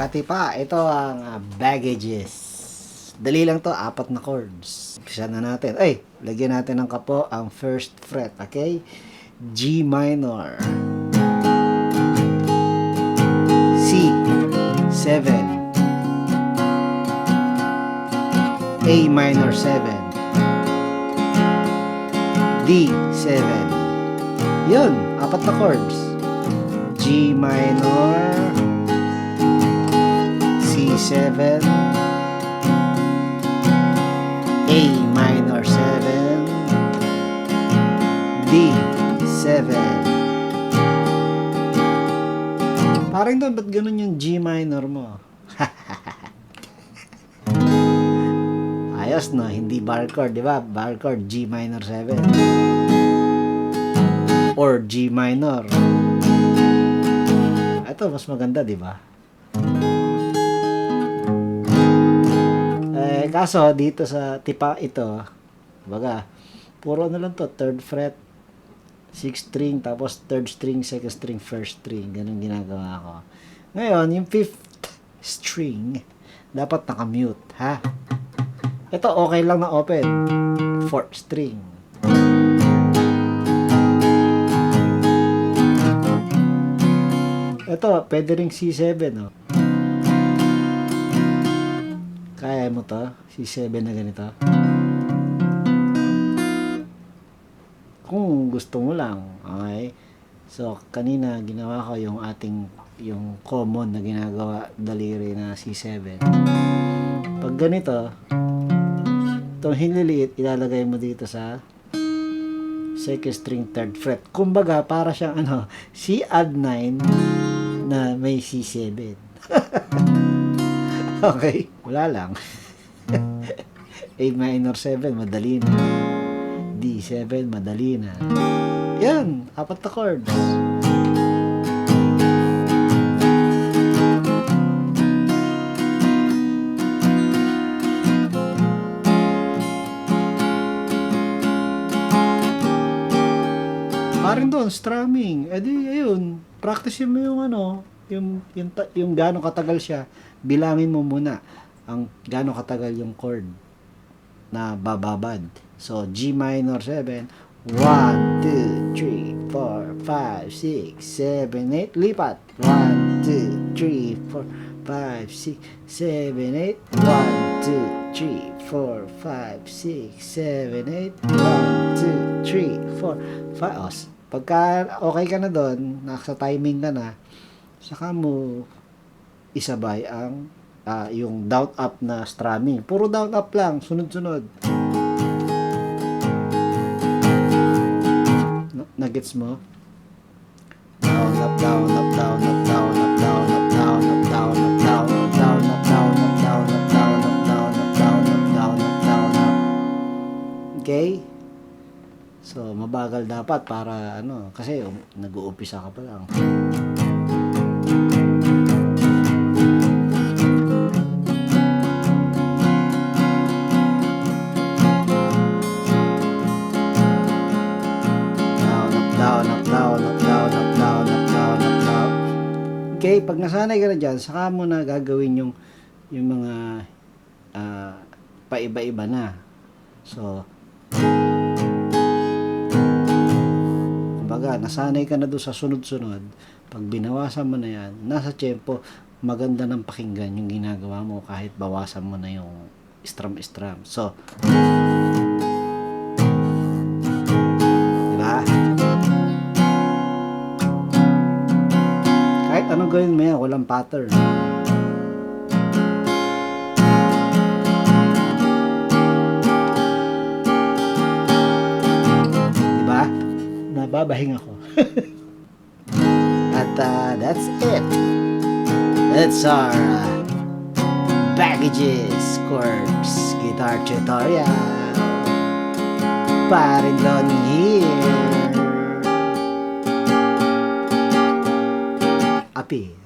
katipa, ito ang baggages. Dali lang to, 4 na chords. Umpisa na natin. Ay, lagyan natin ng kapo ang first fret, okay? G minor. C, 7. A minor 7. D, 7. Yun, 4 na chords. G minor, C7, A minor 7, D7. Parang doon, ba't ganun yung G minor mo? Ayos no, hindi bar chord, di ba? Bar chord, G minor 7 or G minor. Ito mas maganda, di ba? Kaso dito sa tipa ito, baga, puro ano lang to, 3rd fret, 6th string, tapos 3rd string, 2nd string, 1st string. Ganun ginagawa ko. Ngayon, yung 5th string, dapat naka-mute, ha? Ito, okay lang na open. 4th string. Ito, pwede ring C7, no? Kaya mo to? C7 na ganito? Kung gusto mo lang, okay? So, kanina ginawa ko yung yung common na ginagawa daliri na C7. Pag ganito, itong hinliliit, ilalagay mo dito sa 2nd string, 3rd fret. Kumbaga, para siyang C add 9 na may C7. Okay, wala lang. A minor 7, madali na. D7, madali na. Yan, 4 na chords. Parin doon, strumming. E di, ayun, practice mo yung yung gaano katagal siya. Bilangin mo muna ang gaano katagal yung chord na bababad. So, G minor 7, 1, 2, 3, 4, 5, 6, 7, 8, lipat. 1, 2, 3, 4, 5, 6, 7, 8, 1, 2, 3, 4, 5, 6, 7, 8, 1, 2, 3, 4, 5. Pagka okay ka na doon, nasa timing ka na, saka mo isabay ang yung down up na strumming. Puro down up lang, sunod-sunod. Nagets mo? Down up, down up, down up, down up, down up, down up, down up, down up, down up, down up, down up, down up, down up, down up, down up, down up. Okay? So, mabagal dapat para kasi nag-uumpisa ka pa lang. Okay, pag nasanay ka na dyan, saka mo na gagawin yung mga paiba-iba na. So, kumbaga, nasanay ka na doon sa sunod-sunod. Pag binawasan mo na yan, nasa tempo, maganda ng pakinggan yung ginagawa mo kahit bawasan mo na yung strum-strum. So, diba? Kahit anong gawin mo yan, walang pattern. Diba? Nababahinga ako. At that's it. That's our baggages chords guitar tutorial. Parin Lon here. Appear.